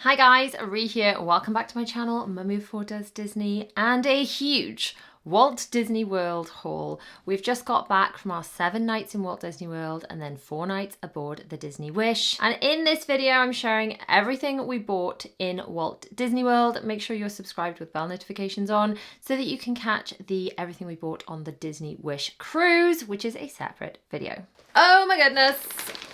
Hi guys, Ree here. Welcome back to my channel, Mummy of Four Does Disney, and a huge Walt Disney World haul. We've just got back from our 7 nights in Walt Disney World and then 4 nights aboard the Disney Wish. And in this video, I'm sharing everything we bought in Walt Disney World. Make sure you're subscribed with bell notifications on so that you can catch the everything we bought on the Disney Wish cruise, which is a separate video. Oh my goodness,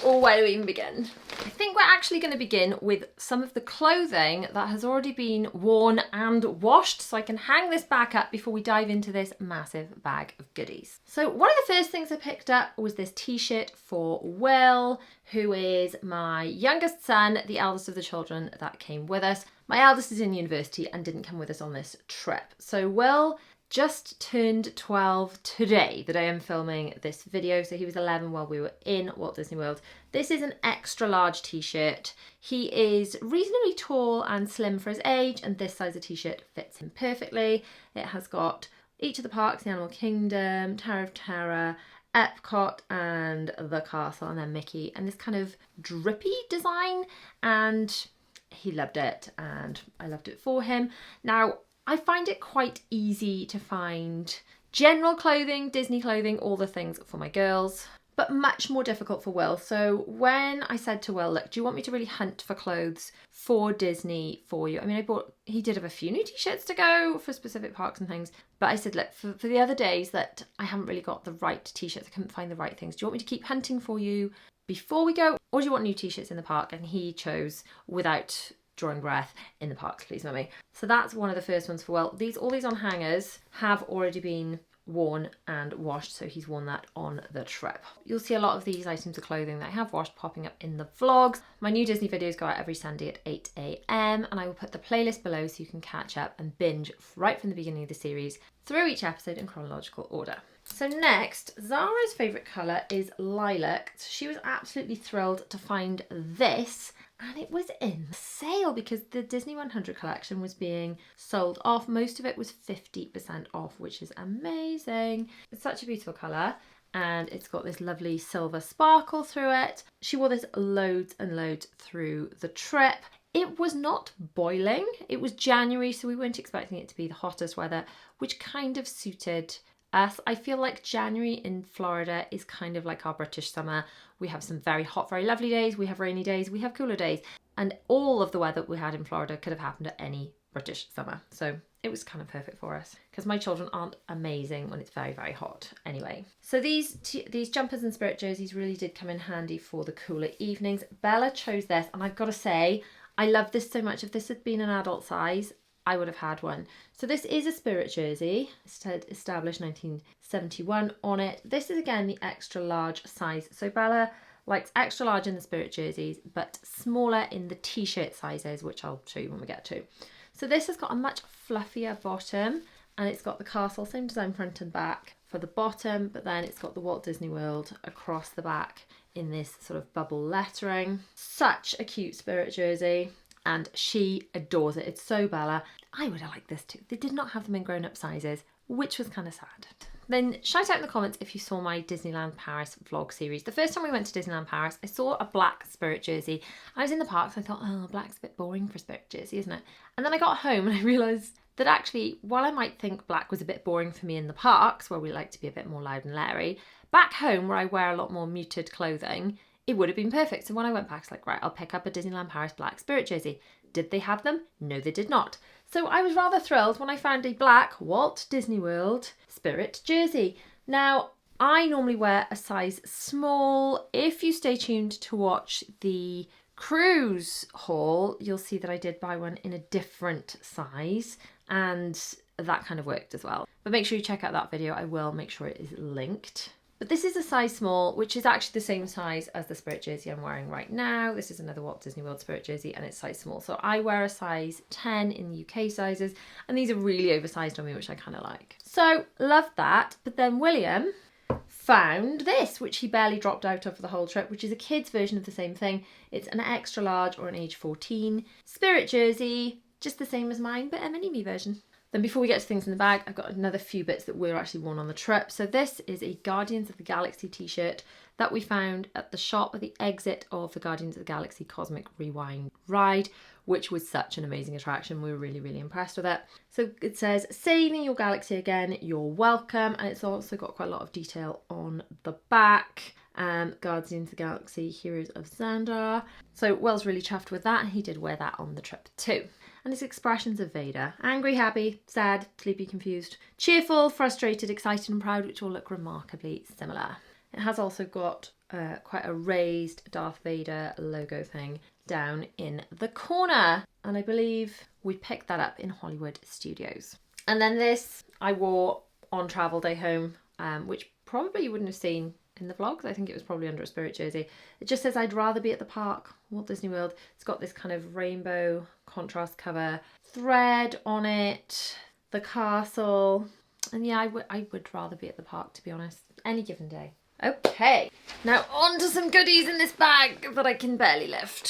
where do we even begin? I think we're actually going to begin with some of the clothing that has already been worn and washed, so I can hang this back up before we dive into this massive bag of goodies. So one of the first things I picked up was this t-shirt for Will, who is my youngest son, the eldest of the children that came with us. My eldest is in university and didn't come with us on this trip. So Will just turned 12 today, the day I'm filming this video. So he was 11 while we were in Walt Disney World. This is an extra large t-shirt. He is reasonably tall and slim for his age, and this size of t-shirt fits him perfectly. It has got each of the parks, the Animal Kingdom, Tower of Terror, Epcot and the castle, and then Mickey, and this kind of drippy design, and he loved it and I loved it for him. Now, I find it quite easy to find general clothing, Disney clothing, all the things for my girls, but much more difficult for Will. So when I said to Will, look, do you want me to really hunt for clothes for Disney for you? I mean, he did have a few new t-shirts to go for specific parks and things, but I said, look, for the other days that I haven't really got the right t-shirts, I couldn't find the right things. Do you want me to keep hunting for you before we go, or do you want new t-shirts in the park? And he chose without drawing breath, in the parks, please, Mummy. So that's one of the first ones for Will. All these on hangers have already been worn and washed, so he's worn that on the trip. You'll see a lot of these items of clothing that I have washed popping up in the vlogs. My new Disney videos go out every Sunday at 8 AM, and I will put the playlist below so you can catch up and binge right from the beginning of the series through each episode in chronological order. So next, Zara's favourite colour is lilac. So she was absolutely thrilled to find this, and it was in sale because the Disney 100 collection was being sold off. Most of it was 50% off, which is amazing. It's such a beautiful colour, and it's got this lovely silver sparkle through it. She wore this loads and loads through the trip. It was not boiling. It was January, so we weren't expecting it to be the hottest weather, which kind of suited us. I feel like January in Florida is kind of like our British summer. We have some very hot, very lovely days. We have rainy days. We have cooler days. And all of the weather we had in Florida could have happened at any British summer. So it was kind of perfect for us because my children aren't amazing when it's very, very hot anyway. So these jumpers and spirit jerseys really did come in handy for the cooler evenings. Bella chose this, and I've got to say, I love this so much. If this had been an adult size, I would have had one. So this is a spirit jersey. It said established 1971 on it. This is again the extra large size. So Bella likes extra large in the spirit jerseys, but smaller in the t-shirt sizes, which I'll show you when we get to. So this has got a much fluffier bottom, and it's got the castle, same design front and back for the bottom, but then it's got the Walt Disney World across the back in this sort of bubble lettering. Such a cute spirit jersey, and she adores it. It's so Bella. I would have liked this too. They did not have them in grown-up sizes, which was kind of sad. Then shout out in the comments if you saw my Disneyland Paris vlog series. The first time we went to Disneyland Paris, I saw a black spirit jersey. I was in the parks, I thought, oh, black's a bit boring for a spirit jersey, isn't it? And then I got home and I realised that actually, while I might think black was a bit boring for me in the parks, where we like to be a bit more loud and leery, back home where I wear a lot more muted clothing, it would have been perfect. So when I went back, it's like, right, I'll pick up a Disneyland Paris black spirit jersey. Did they have them? No, they did not. So I was rather thrilled when I found a black Walt Disney World spirit jersey. Now, I normally wear a size small. If you stay tuned to watch the cruise haul, you'll see that I did buy one in a different size, and that kind of worked as well. But make sure you check out that video. I will make sure it is linked. But this is a size small, which is actually the same size as the spirit jersey I'm wearing right now. This is another Walt Disney World spirit jersey, and it's size small. So I wear a size 10 in the UK sizes, and these are really oversized on me, which I kind of like. So love that. But then William found this, which he barely dropped out of for the whole trip, which is a kid's version of the same thing. It's an extra large or an age 14 spirit jersey, just the same as mine, but a mini-me version. Then before we get to things in the bag, I've got another few bits that were actually worn on the trip. So this is a Guardians of the Galaxy t-shirt that we found at the shop at the exit of the Guardians of the Galaxy Cosmic Rewind ride. which was such an amazing attraction. We were really, really impressed with it. So it says, saving your galaxy again, you're welcome. And it's also got quite a lot of detail on the back. Guardians of the Galaxy, Heroes of Xandar. So Will's really chuffed with that. He did wear that on the trip too. And his expressions of Vader: angry, happy, sad, sleepy, confused, cheerful, frustrated, excited and proud, which all look remarkably similar. It has also got quite a raised Darth Vader logo thing down in the corner. And I believe we picked that up in Hollywood Studios. And then this I wore on travel day home, which probably you wouldn't have seen in the vlogs. I think it was probably under a Spirit jersey. It just says, I'd rather be at the park, Walt Disney World. It's got this kind of rainbow contrast cover thread on it, the castle. And yeah, I would rather be at the park, to be honest, any given day. Okay, now on to some goodies in this bag that I can barely lift.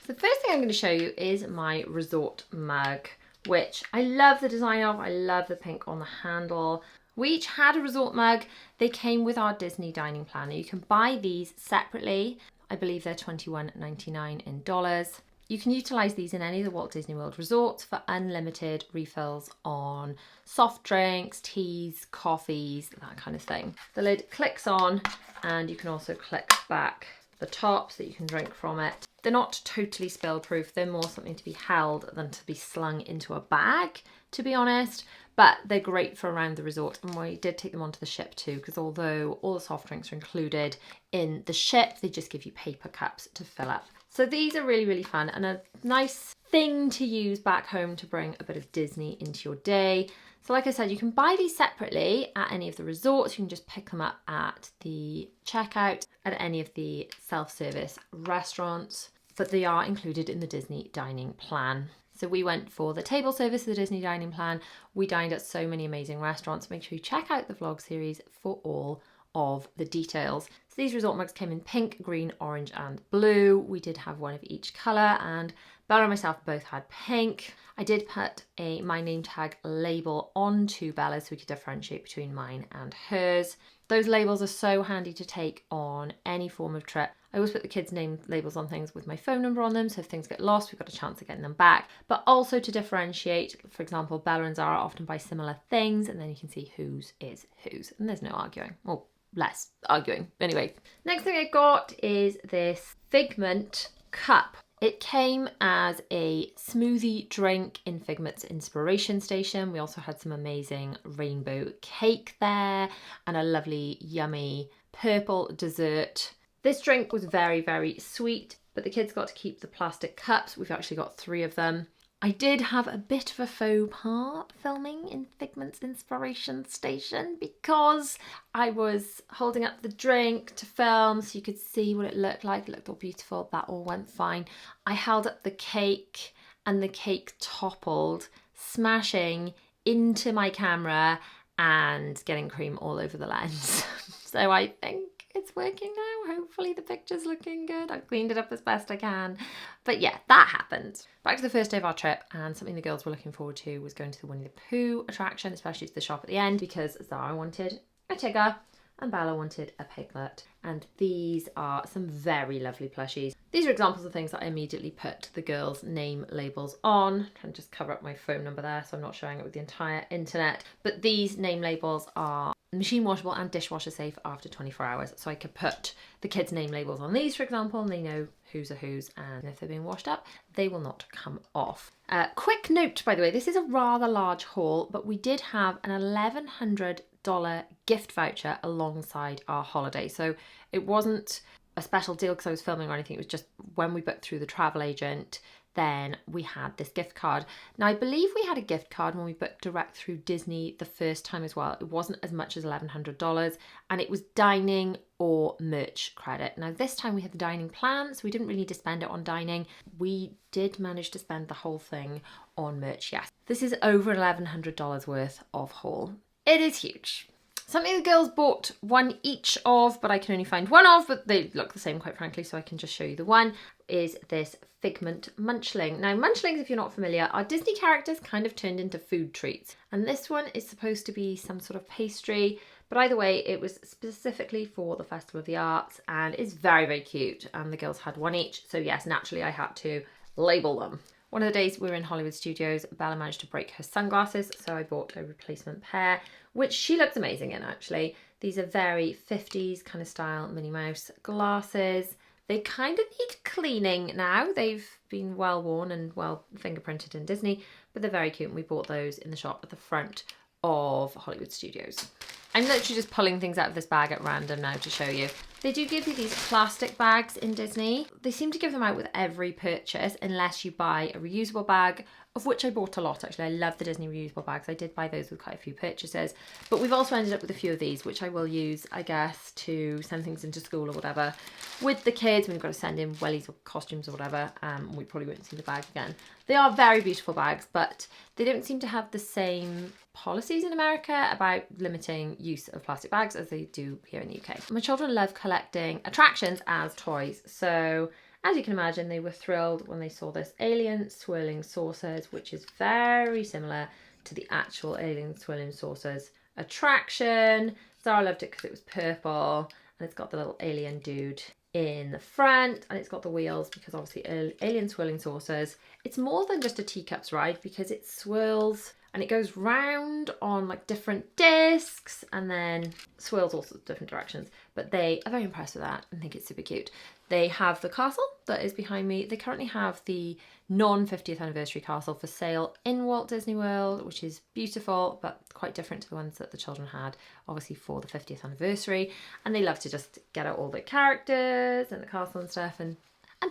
So the first thing I'm going to show you is my resort mug, which I love the design of. I love the pink on the handle. We each had a resort mug. They came with our Disney dining plan. You can buy these separately. I believe they're $21.99 in dollars. You can utilise these in any of the Walt Disney World resorts for unlimited refills on soft drinks, teas, coffees, that kind of thing. The lid clicks on and you can also click back the top so that you can drink from it. They're not totally spill proof. They're more something to be held than to be slung into a bag, to be honest. But they're great for around the resort, and we did take them onto the ship too, because although all the soft drinks are included in the ship, they just give you paper cups to fill up. So these are really, really fun and a nice thing to use back home to bring a bit of Disney into your day. So like I said, you can buy these separately at any of the resorts. You can just pick them up at the checkout at any of the self-service restaurants, but they are included in the Disney dining plan. So we went for the table service of the Disney dining plan. We dined at so many amazing restaurants. Make sure you check out the vlog series for all of the details. So these resort mugs came in pink, green, orange and blue. We did have one of each colour, and Bella and myself both had pink. I did put a my name tag label onto Bella so we could differentiate between mine and hers. Those labels are so handy to take on any form of trip. I always put the kids' name labels on things with my phone number on them, so if things get lost, we've got a chance of getting them back. But also to differentiate, for example, Bella and Zara often buy similar things, and then you can see whose is whose, and there's no arguing. Well, less arguing. Anyway, next thing I got is this Figment Cup. It came as a smoothie drink in Figment's inspiration station. We also had some amazing rainbow cake there and a lovely, yummy purple dessert. This drink was very, very sweet, but the kids got to keep the plastic cups. We've actually got 3 of them. I did have a bit of a faux pas filming in Figment's inspiration station because I was holding up the drink to film so you could see what it looked like. It looked all beautiful. That all went fine. I held up the cake and the cake toppled, smashing into my camera and getting cream all over the lens. So I think it's working now. Hopefully the picture's looking good. I've cleaned it up as best I can. But yeah, that happened. Back to the first day of our trip, and something the girls were looking forward to was going to the Winnie the Pooh attraction, especially to the shop at the end, because Zara wanted a Tigger and Bella wanted a Piglet. And these are some very lovely plushies. These are examples of things that I immediately put the girls' name labels on. I'm trying to just cover up my phone number there so I'm not sharing it with the entire internet. But these name labels are machine washable and dishwasher safe after 24 hours. So I could put the kids' name labels on these, for example, and they know whose are whose, and if they're being washed up, they will not come off. Quick note, by the way, this is a rather large haul, but we did have an $1,100 gift voucher alongside our holiday. So it wasn't a special deal because I was filming or anything. It was just when we booked through the travel agent, then we had this gift card. Now, I believe we had a gift card when we booked direct through Disney the first time as well. It wasn't as much as $1,100, and it was dining or merch credit. Now, this time we had the dining plan, so we didn't really need to spend it on dining. We did manage to spend the whole thing on merch, yes. This is over $1,100 worth of haul. It is huge. Something the girls bought one each of, but I can only find one of, but they look the same, quite frankly, so I can just show you the one, is this Figment Munchling. Now, Munchlings, if you're not familiar, are Disney characters kind of turned into food treats. And this one is supposed to be some sort of pastry, but either way, it was specifically for the Festival of the Arts and is very, very cute. And the girls had one each, so yes, naturally I had to label them. One of the days we were in Hollywood Studios, Bella managed to break her sunglasses, so I bought a replacement pair, which she looks amazing in actually. These are very 50s kind of style Minnie Mouse glasses. They kind of need cleaning now. They've been well worn and well fingerprinted in Disney, but they're very cute, and we bought those in the shop at the front of Hollywood Studios. I'm literally just pulling things out of this bag at random now to show you. They do give you these plastic bags in Disney. They seem to give them out with every purchase unless you buy a reusable bag, of which I bought a lot actually. I love the Disney reusable bags. I did buy those with quite a few purchases. But we've also ended up with a few of these, which I will use, I guess, to send things into school or whatever. With the kids, when you've got to send in wellies or costumes or whatever, we probably won't see the bag again. They are very beautiful bags, but they don't seem to have the same policies in America about limiting use of plastic bags as they do here in the UK. My children love collecting attractions as toys, so as you can imagine, they were thrilled when they saw this alien swirling saucers, which is very similar to the actual alien swirling saucers attraction. Zara loved it because it was purple and it's got the little alien dude in the front, and it's got the wheels because obviously alien swirling saucers. It's more than just a teacups ride because it swirls and it goes round on like different discs and then swirls all sorts of different directions. But they are very impressed with that and think it's super cute. They have the castle that is behind me. They currently have the non-50th anniversary castle for sale in Walt Disney World, which is beautiful, but quite different to the ones that the children had, obviously for the 50th anniversary. And they love to just get out all the characters and the castle and stuff and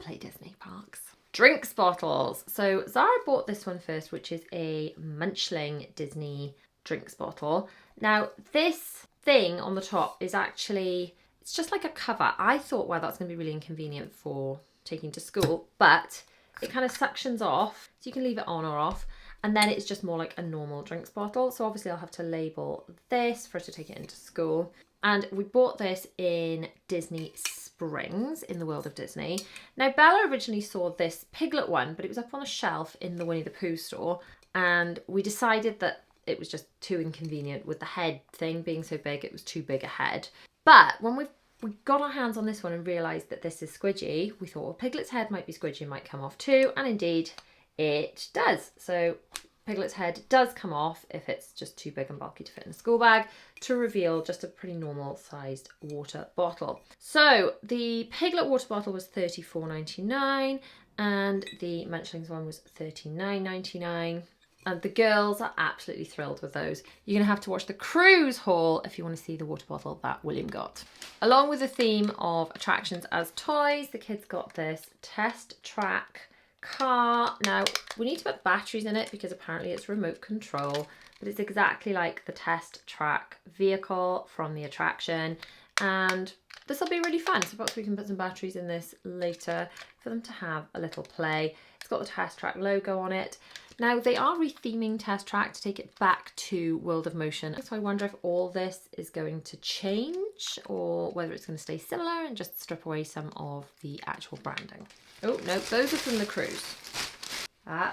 play Disney parks. Drinks bottles. So Zara bought this one first, which is a Munchling Disney drinks bottle. Now this thing on the top is actually, it's just like a cover. I thought, well, that's going to be really inconvenient for taking to school, but it kind of suctions off, so you can leave it on or off, and then it's just more like a normal drinks bottle. So obviously I'll have to label this for us to take it into school. And we bought this in Disney Springs in the World of Disney. Now Bella originally saw this Piglet one, but it was up on a shelf in the Winnie the Pooh store, and we decided that it was just too inconvenient with the head thing being so big. It was too big a head. But when we got our hands on this one and realised that this is squidgy, we thought, well, Piglet's head might be squidgy and might come off too, and indeed it does. So Piglet's head does come off if it's just too big and bulky to fit in a school bag, to reveal just a pretty normal sized water bottle. So the Piglet water bottle was $34.99 and the Munchlings one was $39.99. And the girls are absolutely thrilled with those. You're going to have to watch the cruise haul if you want to see the water bottle that William got. Along with the theme of attractions as toys, the kids got this test track car. Now, we need to put batteries in it because apparently it's remote control, but it's exactly like the test track vehicle from the attraction. And this will be really fun. So perhaps we can put some batteries in this later for them to have a little play. It's got the test track logo on it. Now they are retheming Test Track to take it back to World of Motion. So I wonder if all this is going to change or whether it's going to stay similar and just strip away some of the actual branding. Oh no, those are from the cruise.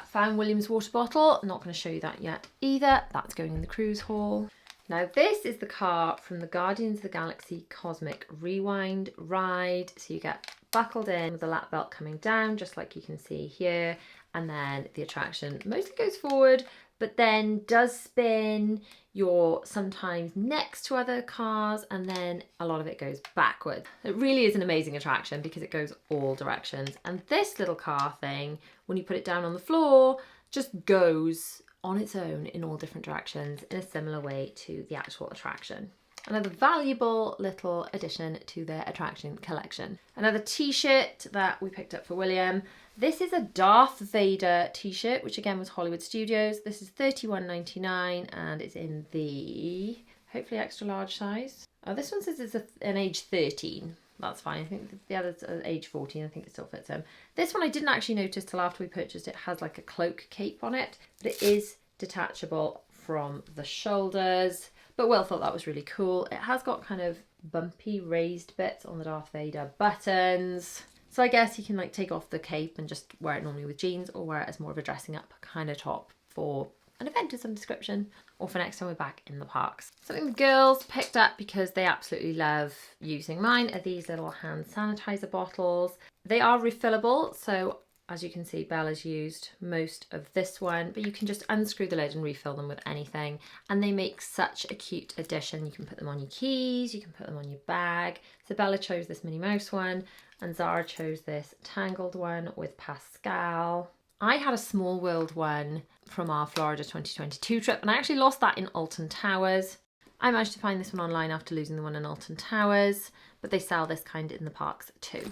Found William's water bottle. I'm not going to show you that yet either. That's going in the cruise haul. Now this is the car from the Guardians of the Galaxy Cosmic Rewind ride. So you get buckled in with the lap belt coming down, just like you can see here. And then the attraction mostly goes forward, but then does spin. You're sometimes next to other cars, and then a lot of it goes backwards. It really is an amazing attraction because it goes all directions. And this little car thing, when you put it down on the floor, just goes on its own in all different directions in a similar way to the actual attraction. Another valuable little addition to their attraction collection. Another t-shirt that we picked up for William. This is a Darth Vader t-shirt, which again was Hollywood Studios. This is $31.99 and it's in the hopefully extra large size. Oh, this one says it's an age 13. That's fine. I think the other's age 14. I think it still fits him. This one I didn't actually notice till after we purchased it. It has like a cloak cape on it, but it is detachable from the shoulders. But Will thought that was really cool. It has got kind of bumpy raised bits on the Darth Vader buttons. So I guess you can like take off the cape and just wear it normally with jeans, or wear it as more of a dressing up kind of top for an event of some description, or for next time we're back in the parks. Something the girls picked up because they absolutely love using mine are these little hand sanitizer bottles. They are refillable, so As you can see, Bella's used most of this one, but you can just unscrew the lid and refill them with anything. And they make such a cute addition. You can put them on your keys, you can put them on your bag. So Bella chose this Minnie Mouse one, and Zara chose this tangled one with Pascal. I had a Small World one from our Florida 2022 trip, and I actually lost that in Alton Towers. I managed to find this one online after losing the one in Alton Towers, but they sell this kind in the parks too.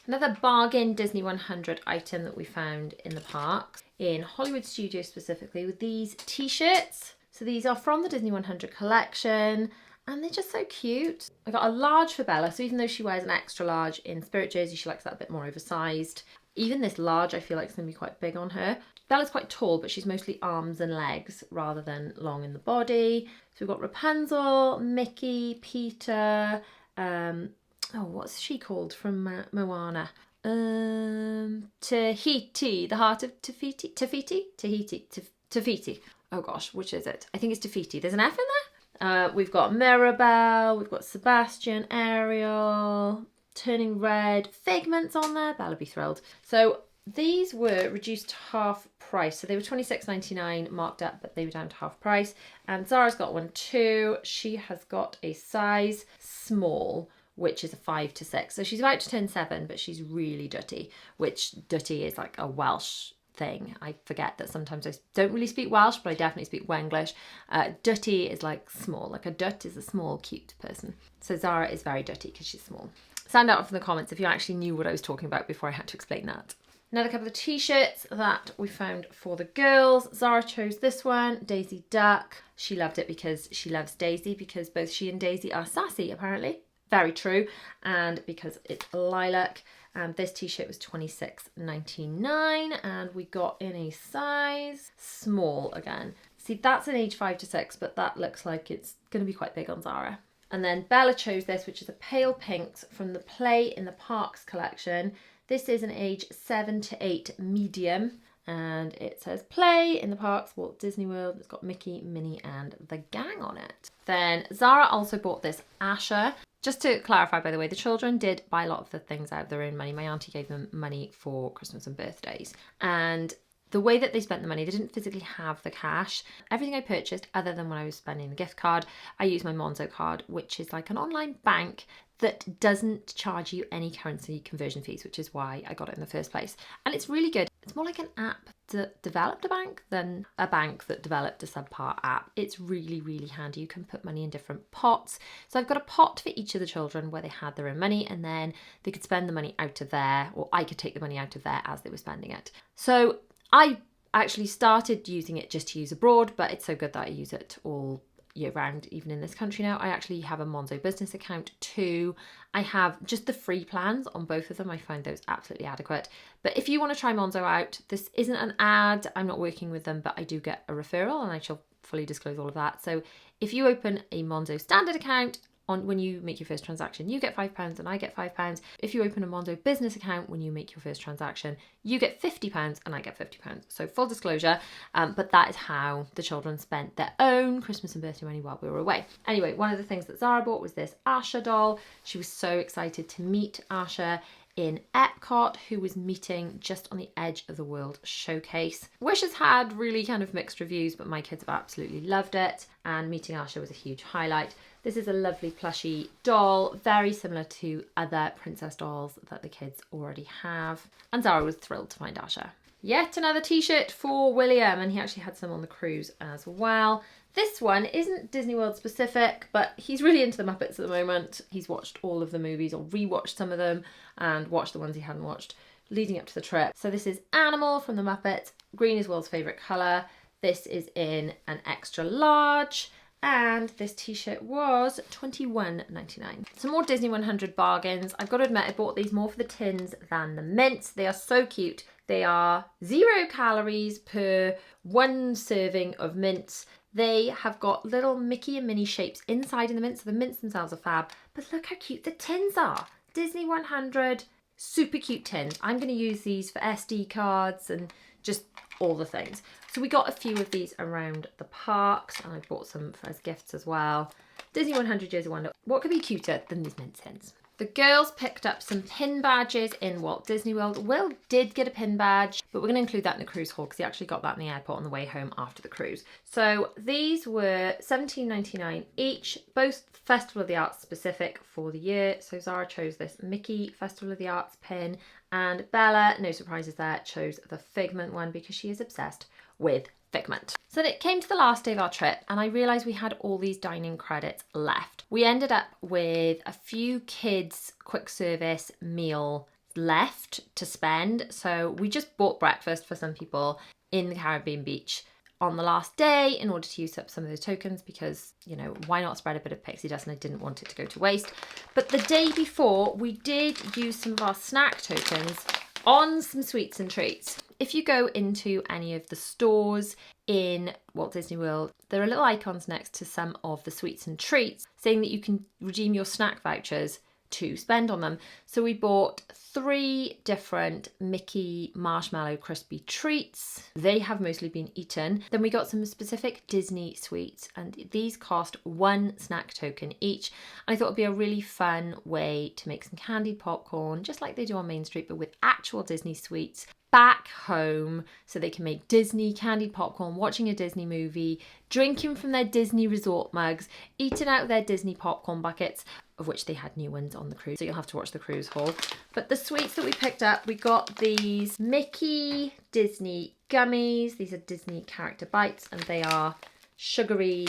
Another bargain Disney 100 item that we found in the parks, in Hollywood Studios specifically, with these t-shirts. So these are from the Disney 100 collection, and they're just so cute. I got a large for Bella, so even though she wears an extra large in Spirit Jersey, she likes that a bit more oversized. Even this large I feel like is going to be quite big on her. Bella's quite tall, but she's mostly arms and legs rather than long in the body. So we've got Rapunzel, Mickey, Peter, what's she called from Moana? Tahiti, the heart of Tafiti? Tafiti. Oh gosh, which is it? I think it's Tafiti. There's an F in there. We've got Mirabelle, we've got Sebastian, Ariel, Turning Red, Figment's on there. Bella be thrilled. So these were reduced to half price. So they were $26.99 marked up, but they were down to half price. And Zara's got one too. She has got a size small, which is a 5 to 6. So she's about to turn 7, but she's really dutty, which dutty is like a Welsh thing. I forget that sometimes I don't really speak Welsh, but I definitely speak Wenglish. Dutty is like small, like a dut is a small, cute person. So Zara is very dutty because she's small. Sound out from the comments if you actually knew what I was talking about before I had to explain that. Another couple of t-shirts that we found for the girls. Zara chose this one, Daisy Duck. She loved it because she loves Daisy, because both she and Daisy are sassy, apparently. Very true. And because it's lilac. And this t-shirt was $26.99, and we got in a size small again. See, that's an age 5 to 6, but that looks like it's going to be quite big on Zara. And then Bella chose this, which is a pale pinks from the Play in the Parks collection. This is an age 7 to 8 medium, and it says Play in the Parks, Walt Disney World. It's got Mickey, Minnie and the gang on it. Then Zara also bought this Asher. Just to clarify, by the way, the children did buy a lot of the things out of their own money. My auntie gave them money for Christmas and birthdays. And the way that they spent the money, they didn't physically have the cash. Everything I purchased, other than when I was spending the gift card, I used my Monzo card, which is like an online bank that doesn't charge you any currency conversion fees, which is why I got it in the first place. And it's really good. It's more like an app that developed a bank than a bank that developed a subpar app. It's really, really handy. You can put money in different pots. So I've got a pot for each of the children where they had their own money, and then they could spend the money out of there, or I could take the money out of there as they were spending it. So I actually started using it just to use abroad, but it's so good that I use it all year round, even in this country now. I actually have a Monzo business account too. I have just the free plans on both of them. I find those absolutely adequate. But if you want to try Monzo out, this isn't an ad. I'm not working with them, but I do get a referral, and I shall fully disclose all of that. So if you open a Monzo standard account, when you make your first transaction, you get £5 and I get £5. If you open a Monzo business account, when you make your first transaction, you get £50 and I get £50. So full disclosure, but that is how the children spent their own Christmas and birthday money while we were away. Anyway, one of the things that Zara bought was this Asher doll. She was so excited to meet Asher in Epcot, who was meeting just on the edge of the World Showcase. Wish has had really kind of mixed reviews, but my kids have absolutely loved it, and meeting Asher was a huge highlight. This is a lovely plushie doll, very similar to other princess dolls that the kids already have. And Zara was thrilled to find Asher. Yet another t-shirt for William, and he actually had some on the cruise as well. This one isn't Disney World specific, but he's really into the Muppets at the moment. He's watched all of the movies, or rewatched some of them, and watched the ones he hadn't watched leading up to the trip. So this is Animal from the Muppets. Green is Will's favourite colour. This is in an extra large. And this t-shirt was $21.99. Some more Disney 100 bargains. I've got to admit, I bought these more for the tins than the mints. They are so cute. They are 0 calories per 1 serving of mints. They have got little Mickey and Minnie shapes inside in the mints, so the mints themselves are fab. But look how cute the tins are. Disney 100, super cute tins. I'm going to use these for SD cards and just all the things. So we got a few of these around the parks, and I bought some as gifts as well. Disney 100 Years of Wonder. What could be cuter than these mint tins? The girls picked up some pin badges in Walt Disney World. Will did get a pin badge, but we're going to include that in the cruise haul because he actually got that in the airport on the way home after the cruise. So these were $17.99 each, both Festival of the Arts specific for the year. So Zara chose this Mickey Festival of the Arts pin, and Bella, no surprises there, chose the Figment one because she is obsessed with Figment. So it came to the last day of our trip and I realised we had all these dining credits left. We ended up with a few kids' quick service meal left to spend. So we just bought breakfast for some people in the Caribbean beach on the last day in order to use up some of those tokens because, you know, why not spread a bit of pixie dust, and I didn't want it to go to waste. But the day before, we did use some of our snack tokens on some sweets and treats. If you go into any of the stores in Walt Disney World, there are little icons next to some of the sweets and treats saying that you can redeem your snack vouchers to spend on them. So we bought 3 different Mickey marshmallow crispy treats. They have mostly been eaten. Then we got some specific Disney sweets, and these cost 1 snack token each. And I thought it'd be a really fun way to make some candied popcorn, just like they do on Main Street, but with actual Disney sweets back home, so they can make Disney candied popcorn, watching a Disney movie, drinking from their Disney resort mugs, eating out of their Disney popcorn buckets, of which they had new ones on the cruise, so you'll have to watch the cruise haul. But the sweets that we picked up, we got these Mickey Disney gummies. These are Disney character bites, and they are sugary,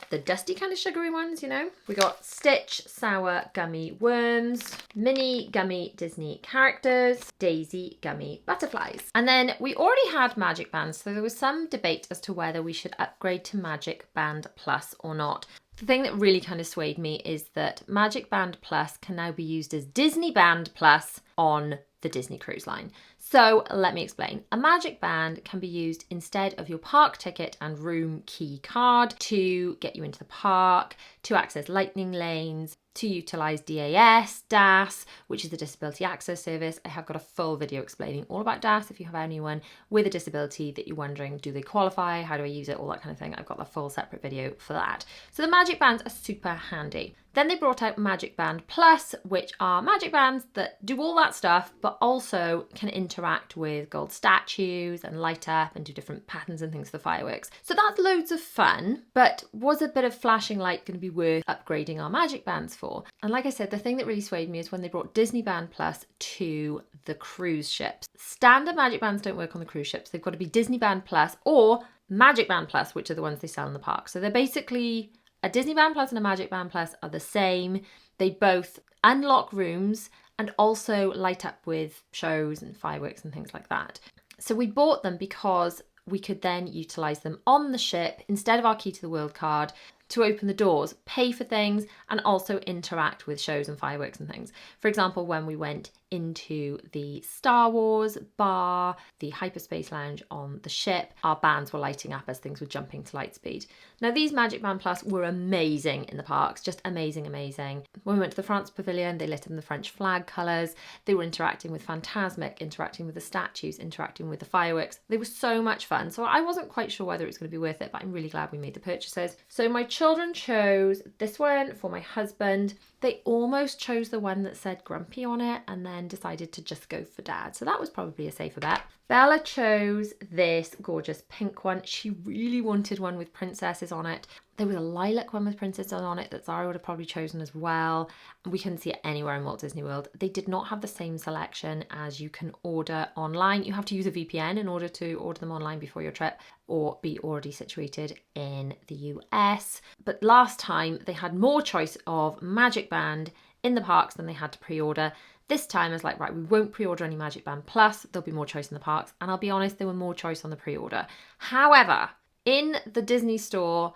the dusty kind of sugary ones, you know. We got Stitch sour gummy worms, mini gummy Disney characters, Daisy gummy butterflies. And then we already had Magic Bands, so there was some debate as to whether we should upgrade to Magic Band Plus or not. The thing that really kind of swayed me is that Magic Band Plus can now be used as Disney Band Plus on the Disney Cruise Line. So let me explain. A Magic Band can be used instead of your park ticket and room key card to get you into the park, to access lightning lanes, to utilise DAS, which is the Disability Access Service. I have got a full video explaining all about DAS if you have anyone with a disability that you're wondering, do they qualify, how do I use it, all that kind of thing. I've got a full separate video for that. So the Magic Bands are super handy. Then they brought out Magic Band Plus, which are Magic Bands that do all that stuff, but also can interact with gold statues and light up and do different patterns and things for the fireworks. So that's loads of fun, but was a bit of flashing light going to be worth upgrading our Magic Bands for? And like I said, the thing that really swayed me is when they brought Disney Band Plus to the cruise ships. Standard Magic Bands don't work on the cruise ships. They've got to be Disney Band Plus or Magic Band Plus, which are the ones they sell in the park. So they're basically a Disney Band Plus and a Magic Band Plus are the same. They both unlock rooms and also light up with shows and fireworks and things like that. So we bought them because we could then utilise them on the ship instead of our Key to the World card to open the doors, pay for things, and also interact with shows and fireworks and things. For example, when we went into the Star Wars bar, the hyperspace lounge on the ship, our bands were lighting up as things were jumping to light speed. Now these Magic Band Plus were amazing in the parks, just amazing, amazing. When we went to the France Pavilion, they lit up in the French flag colours. They were interacting with Fantasmic, interacting with the statues, interacting with the fireworks. They were so much fun. So I wasn't quite sure whether it was going to be worth it, but I'm really glad we made the purchases. So my children chose this one for my husband. They almost chose the one that said Grumpy on it and then decided to just go for Dad. So that was probably a safer bet. Bella chose this gorgeous pink one. She really wanted one with princesses on it. There was a lilac one with princesses on it that Zara would have probably chosen as well. We couldn't see it anywhere in Walt Disney World. They did not have the same selection as you can order online. You have to use a VPN in order to order them online before your trip or be already situated in the US. But last time they had more choice of Magic Band in the parks than they had to pre-order. This time I was like, right, we won't pre-order any Magic Band Plus. There'll be more choice in the parks. And I'll be honest, there were more choice on the pre-order. However, in the Disney store,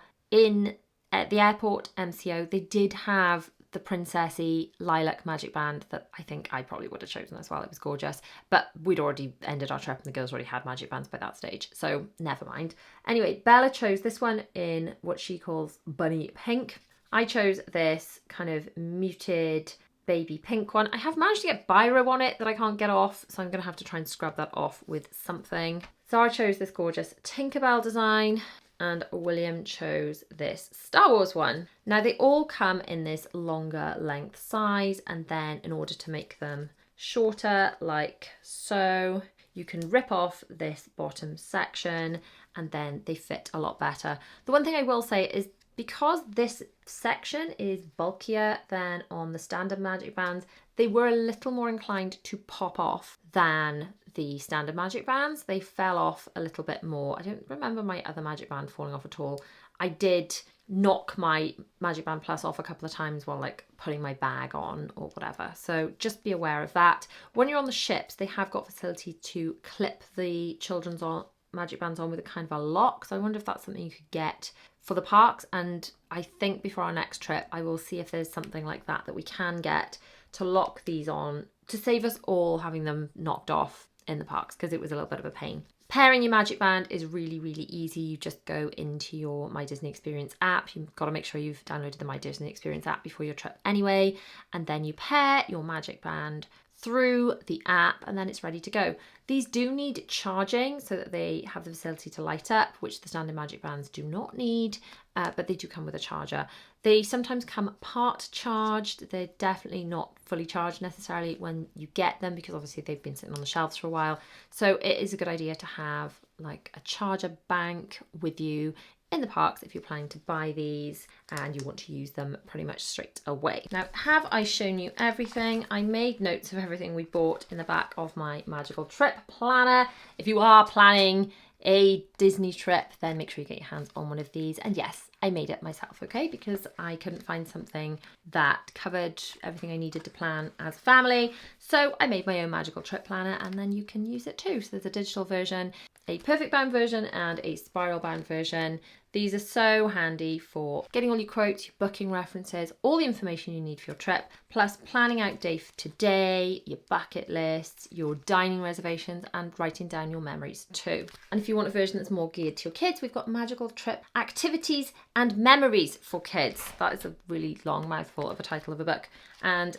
at the airport MCO, they did have the princessy lilac Magic Band that I think I probably would have chosen as well. It was gorgeous, but we'd already ended our trip and the girls already had Magic Bands by that stage, so never mind. Anyway, Bella chose this one in what she calls bunny pink. I chose this kind of muted baby pink one. I have managed to get biro on it that I can't get off, so I'm going to have to try and scrub that off with something. Zara chose this gorgeous Tinkerbell design. and William chose this Star Wars one. Now they all come in this longer length size, and then in order to make them shorter like so, you can rip off this bottom section and then they fit a lot better. The one thing I will say is because this section is bulkier than on the standard Magic Bands, they were a little more inclined to pop off than the standard Magic Bands. They fell off a little bit more. I don't remember my other Magic Band falling off at all. I did knock my Magic Band Plus off a couple of times while like putting my bag on or whatever. So just be aware of that. When you're on the ships, they have got facility to clip the children's Magic Bands on with a kind of a lock. So I wonder if that's something you could get for the parks. And I think before our next trip, I will see if there's something like that we can get to lock these on to save us all having them knocked off in the parks, because it was a little bit of a pain. Pairing your Magic Band is really, really easy. You just go into your My Disney Experience app. You've got to make sure you've downloaded the My Disney Experience app before your trip anyway. And then you pair your Magic Band through the app and then it's ready to go. These do need charging so that they have the facility to light up, which the standard Magic Bands do not need, but they do come with a charger. They sometimes come part charged. They're definitely not fully charged necessarily when you get them, because obviously they've been sitting on the shelves for a while. So it is a good idea to have like a charger bank with you in the parks if you're planning to buy these and you want to use them pretty much straight away. Now, have I shown you everything? I made notes of everything we bought in the back of my magical trip planner. If you are planning a Disney trip, then make sure you get your hands on one of these. And yes, I made it myself, okay? Because I couldn't find something that covered everything I needed to plan as a family. So I made my own magical trip planner, and then you can use it too. So there's a digital version, a perfect bound version and a spiral bound version. These are so handy for getting all your quotes, your booking references, all the information you need for your trip, plus planning out day to day, your bucket lists, your dining reservations, and writing down your memories too. And if you want a version that's more geared to your kids, we've got magical trip activities and memories for kids. That is a really long mouthful of a title of a book. And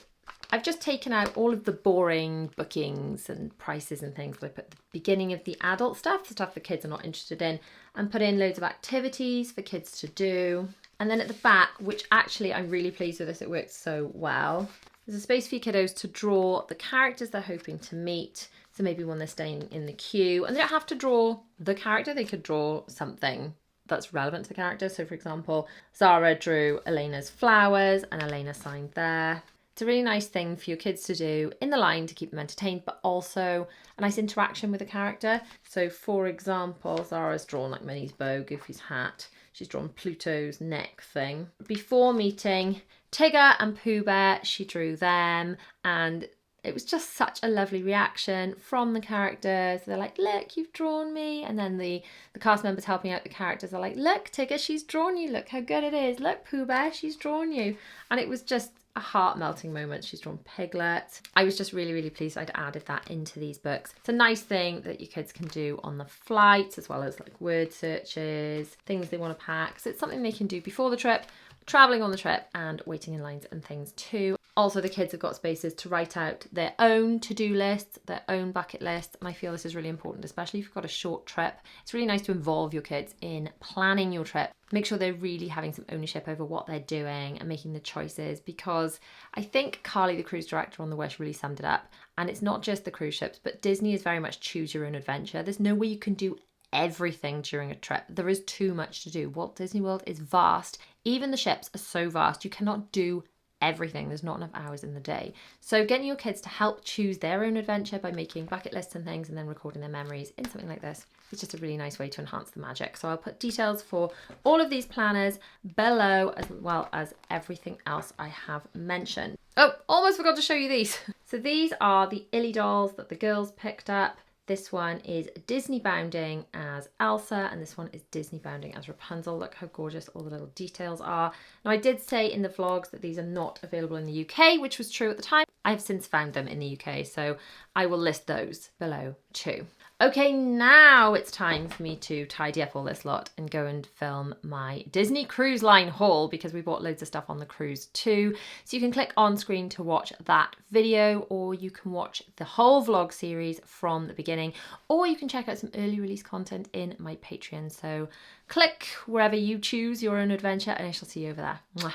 I've just taken out all of the boring bookings and prices and things that I put at the beginning of the adult stuff, the stuff the kids are not interested in, and put in loads of activities for kids to do. And then at the back, which actually I'm really pleased with this, it works so well, there's a space for your kiddos to draw the characters they're hoping to meet. So maybe when they're staying in the queue, and they don't have to draw the character, they could draw something that's relevant to the character. So for example, Zara drew Elena's flowers and Elena signed there. It's a really nice thing for your kids to do in the line to keep them entertained, but also a nice interaction with the character. So for example, Zara's drawn like Minnie's bow, Goofy's hat. She's drawn Pluto's neck thing. Before meeting Tigger and Pooh Bear, she drew them, and it was just such a lovely reaction from the characters. They're like, look, you've drawn me. And then the cast members helping out the characters are like, look, Tigger, she's drawn you. Look how good it is. Look, Pooh Bear, she's drawn you. And it was just a heart-melting moment. She's drawn Piglet. I was just really, really pleased I'd added that into these books. It's a nice thing that your kids can do on the flight, as well as like word searches, things they want to pack. So it's something they can do before the trip, traveling on the trip, and waiting in lines and things too. Also, the kids have got spaces to write out their own to-do lists, their own bucket list, and I feel this is really important, especially if you've got a short trip. It's really nice to involve your kids in planning your trip. Make sure they're really having some ownership over what they're doing and making the choices, because I think Carly, the cruise director on the Wish, really summed it up. And it's not just the cruise ships, but Disney is very much choose your own adventure. There's no way you can do everything during a trip. There is too much to do. Walt Disney World is vast. Even the ships are so vast, you cannot do everything. There's not enough hours in the day. So getting your kids to help choose their own adventure by making bucket lists and things and then recording their memories in something like this is just a really nice way to enhance the magic. So I'll put details for all of these planners below, as well as everything else I have mentioned. Oh, almost forgot to show you these. So these are the Illy dolls that the girls picked up. This one is Disney bounding as Elsa, and this one is Disney bounding as Rapunzel. Look how gorgeous all the little details are. Now, I did say in the vlogs that these are not available in the UK, which was true at the time. I've since found them in the UK, so I will list those below too. Okay, now it's time for me to tidy up all this lot and go and film my Disney Cruise Line haul, because we bought loads of stuff on the cruise too. So you can click on screen to watch that video, or you can watch the whole vlog series from the beginning. beginning, or you can check out some early release content in my Patreon. So click wherever you choose your own adventure and I shall see you over there. Mwah.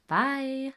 Bye.